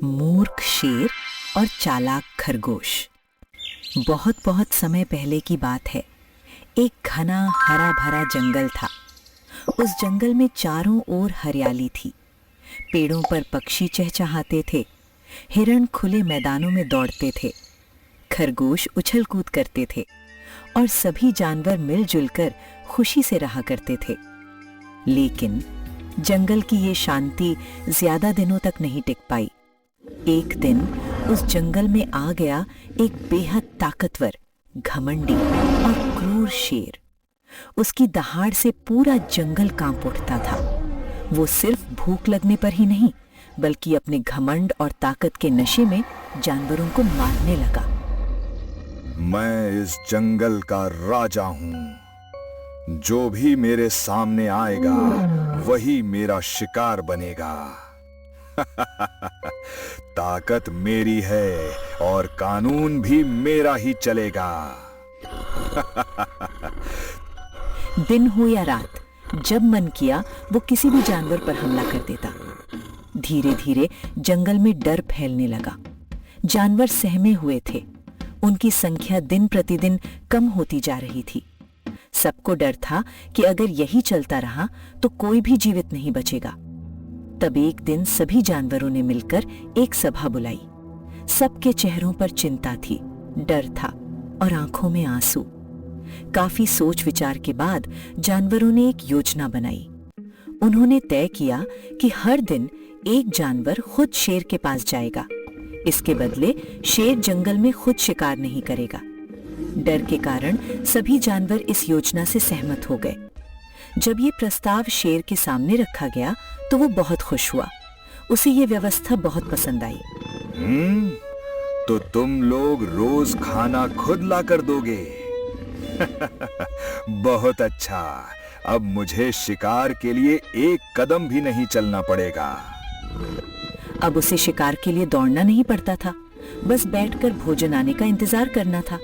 मूर्ख शेर और चालाक खरगोश। बहुत बहुत समय पहले की बात है। एक घना हरा भरा जंगल था। उस जंगल में चारों ओर हरियाली थी। पेड़ों पर पक्षी चहचहाते थे, हिरण खुले मैदानों में दौड़ते थे, खरगोश उछल कूद करते थे और सभी जानवर मिलजुल कर खुशी से रहा करते थे। लेकिन जंगल की ये शांति ज्यादा दिनों तक नहीं टिक पाई। एक दिन उस जंगल में आ गया एक बेहद ताकतवर, घमंडी और क्रूर शेर। उसकी दहाड़ से पूरा जंगल कांप उठता था। वो सिर्फ भूख लगने पर ही नहीं, बल्कि अपने घमंड और ताकत के नशे में जानवरों को मारने लगा। मैं इस जंगल का राजा हूं। जो भी मेरे सामने आएगा वही मेरा शिकार बनेगा। ताकत मेरी है और कानून भी मेरा ही चलेगा। दिन हो या रात, जब मन किया वो किसी भी जानवर पर हमला कर देता। धीरे धीरे जंगल में डर फैलने लगा। जानवर सहमे हुए थे। उनकी संख्या दिन प्रतिदिन कम होती जा रही थी। सबको डर था कि अगर यही चलता रहा तो कोई भी जीवित नहीं बचेगा। तब एक दिन सभी जानवरों ने मिलकर एक सभा बुलाई। सबके चेहरों पर चिंता थी, डर था और आंखों में आंसू। काफी सोच विचार के बाद जानवरों ने एक योजना बनाई। उन्होंने तय किया कि हर दिन एक जानवर खुद शेर के पास जाएगा। इसके बदले शेर जंगल में खुद शिकार नहीं करेगा। डर के कारण सभी जानवर इस योजना से सहमत हो गए। जब ये प्रस्ताव शेर के सामने रखा गया तो वो बहुत खुश हुआ। उसे ये व्यवस्था बहुत पसंद आई। तो तुम लोग रोज खाना खुद ला कर दोगे। बहुत अच्छा। अब मुझे शिकार के लिए एक कदम भी नहीं चलना पड़ेगा। अब उसे शिकार के लिए दौड़ना नहीं पड़ता था, बस बैठकर भोजन आने का इंतजार करना था।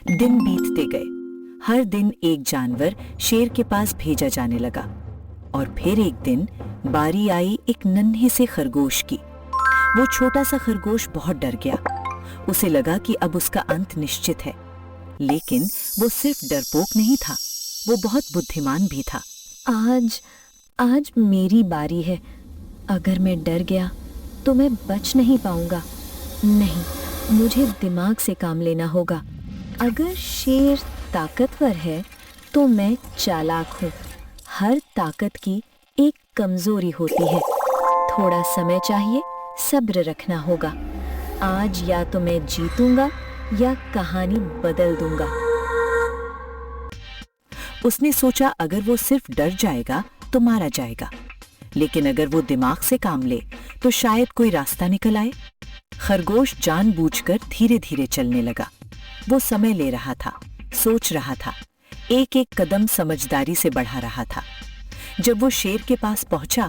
दिन बीतते गए। हर दिन एक जानवर शेर के पास भेजा जाने लगा और फिर एक दिन बारी आई एक नन्हे से खरगोश की। वो छोटा सा खरगोश बहुत डर गया। उसे लगा कि अब उसका अंत निश्चित है। लेकिन वो सिर्फ डरपोक नहीं था, वो बहुत बुद्धिमान भी था। आज मेरी बारी है। अगर मैं डर गया तो मैं बच नहीं पाऊंगा। नहीं, मुझे दिमाग से काम लेना होगा। अगर शेर ताकतवर है तो मैं चालाक हूँ। हर ताकत की एक कमजोरी होती है। थोड़ा समय चाहिए, सब्र रखना होगा। आज या तो मैं जीतूंगा या कहानी बदल दूंगा। उसने सोचा अगर वो सिर्फ डर जाएगा तो मारा जाएगा, लेकिन अगर वो दिमाग से काम ले तो शायद कोई रास्ता निकल आए। खरगोश जानबूझकर धीरे धीरे चलने लगा। वो समय ले रहा था, सोच रहा था, एक एक कदम समझदारी से बढ़ा रहा था। जब वो शेर के पास पहुंचा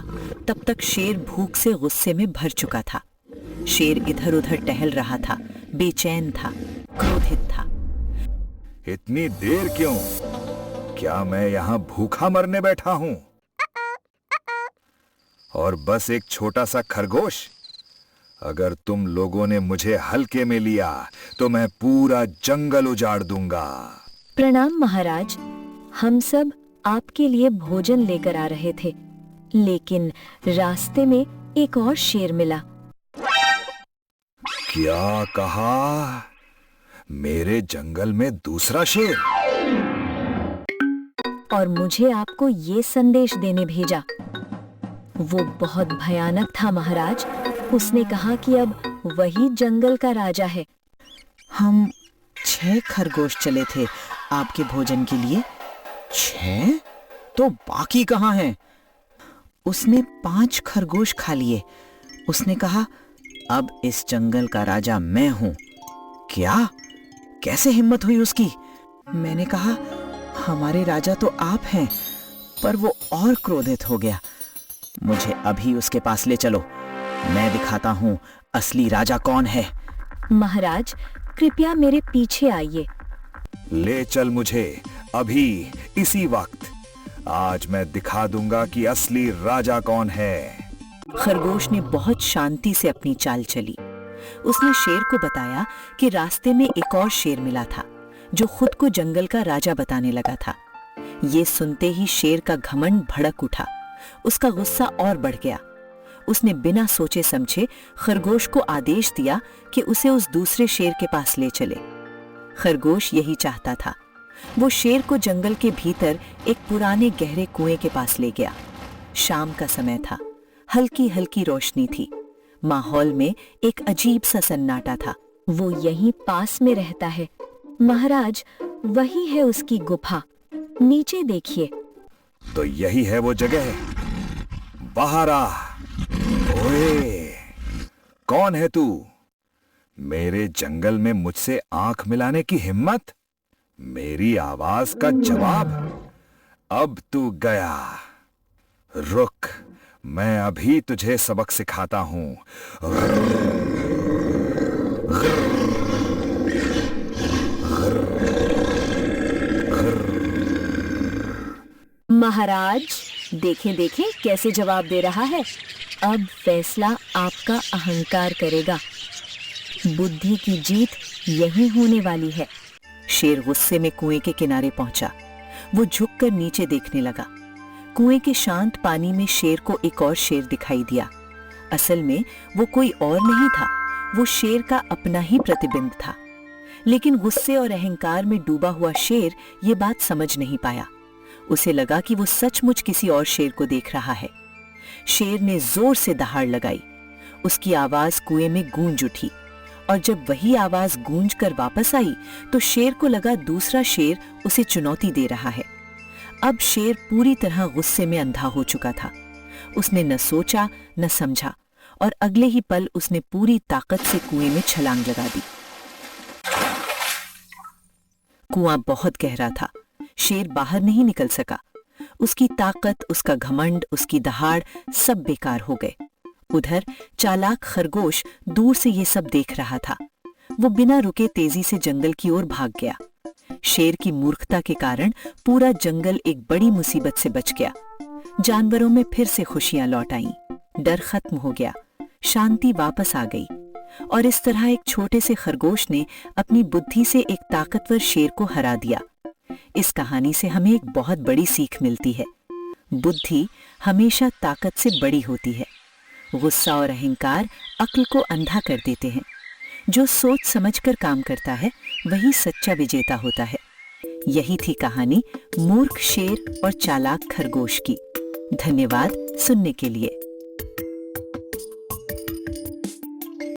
तब तक शेर भूख से गुस्से में भर चुका था। शेर इधर उधर टहल रहा था, बेचैन था, क्रोधित था। इतनी देर क्यों? क्या मैं यहाँ भूखा मरने बैठा हूं? और बस एक छोटा सा खरगोश। अगर तुम लोगों ने मुझे हल्के में लिया तो मैं पूरा जंगल उजाड़ दूंगा। प्रणाम महाराज। हम सब आपके लिए भोजन लेकर आ रहे थे, लेकिन रास्ते में एक और शेर मिला। क्या कहा? मेरे जंगल में दूसरा शेर? और मुझे आपको ये संदेश देने भेजा। वो बहुत भयानक था महाराज। उसने कहा कि अब वही जंगल का राजा है। हम 6 खरगोश चले थे आपके भोजन के लिए। 6? तो बाकी कहाँ हैं? उसने 5 खरगोश खा लिए। उसने कहा अब इस जंगल का राजा मैं हूं। क्या? कैसे हिम्मत हुई उसकी? मैंने कहा हमारे राजा तो आप हैं, पर वो और क्रोधित हो गया। मुझे अभी उसके पास ले चलो। मैं दिखाता हूं असली राजा कौन है। महाराज, कृपया मेरे पीछे आइए। ले चल मुझे अभी, इसी वक्त। आज मैं दिखा दूंगा कि असली राजा कौन है। खरगोश ने बहुत शांति से अपनी चाल चली। उसने शेर को बताया कि रास्ते में एक और शेर मिला था जो खुद को जंगल का राजा बताने लगा था। ये सुनते ही शेर का घमंड भड़क उठा। उसका गुस्सा और बढ़ गया। उसने बिना सोचे समझे खरगोश को आदेश दिया कि उसे उस दूसरे शेर के पास ले चले। खरगोश यही चाहता था। वो शेर को जंगल के भीतर एक पुराने गहरे कुएं के पास ले गया। शाम का समय था। हल्की हल्की रोशनी थी। माहौल में एक अजीब सा सन्नाटा था। वो यहीं पास में रहता है महाराज, वही है उसकी गुफा, नीचे देखिए। तो यही है वो जगह। बाहर आ। ओए, कौन है तू? मेरे जंगल में मुझसे आंख मिलाने की हिम्मत? मेरी आवाज का जवाब? अब तू गया। रुक, मैं अभी तुझे सबक सिखाता हूं। महाराज देखें देखें कैसे जवाब दे रहा है। अब फैसला आपका अहंकार करेगा। बुद्धि की जीत यही होने वाली है। शेर गुस्से में कुएं के किनारे पहुंचा। वो झुककर नीचे देखने लगा। कुएं के शांत पानी में शेर को एक और शेर दिखाई दिया। असल में वो कोई और नहीं था, वो शेर का अपना ही प्रतिबिंब था। लेकिन गुस्से और अहंकार में डूबा हुआ शेर ये बात समझ नहीं पाया। उसे लगा कि वो सचमुच किसी और शेर को देख रहा है। शेर ने जोर से दहाड़ लगाई। उसकी आवाज कुएं में गूंज उठी और जब वही आवाज गूंज कर वापस आई तो शेर को लगा दूसरा शेर उसे चुनौती दे रहा है। अब शेर पूरी तरह गुस्से में अंधा हो चुका था। उसने न सोचा न समझा और अगले ही पल उसने पूरी ताकत से कुएं में छलांग लगा दी। कुआं बहुत गहरा था। शेर बाहर नहीं निकल सका। उसकी ताकत, उसका घमंड, उसकी दहाड़ सब बेकार हो गए। उधर चालाक खरगोश दूर से ये सब देख रहा था। वो बिना रुके तेजी से जंगल की ओर भाग गया। शेर की मूर्खता के कारण पूरा जंगल एक बड़ी मुसीबत से बच गया। जानवरों में फिर से खुशियां लौट आईं। डर खत्म हो गया। शांति वापस आ गई। और इस तरह एक छोटे से खरगोश ने अपनी बुद्धि से एक ताकतवर शेर को हरा दिया। इस कहानी से हमें एक बहुत बड़ी सीख मिलती है। बुद्धि हमेशा ताकत से बड़ी होती है। गुस्सा और अहंकार अक्ल को अंधा कर देते हैं। जो सोच समझकर काम करता है वही सच्चा विजेता होता है। यही थी कहानी मूर्ख शेर और चालाक खरगोश की। धन्यवाद सुनने के लिए।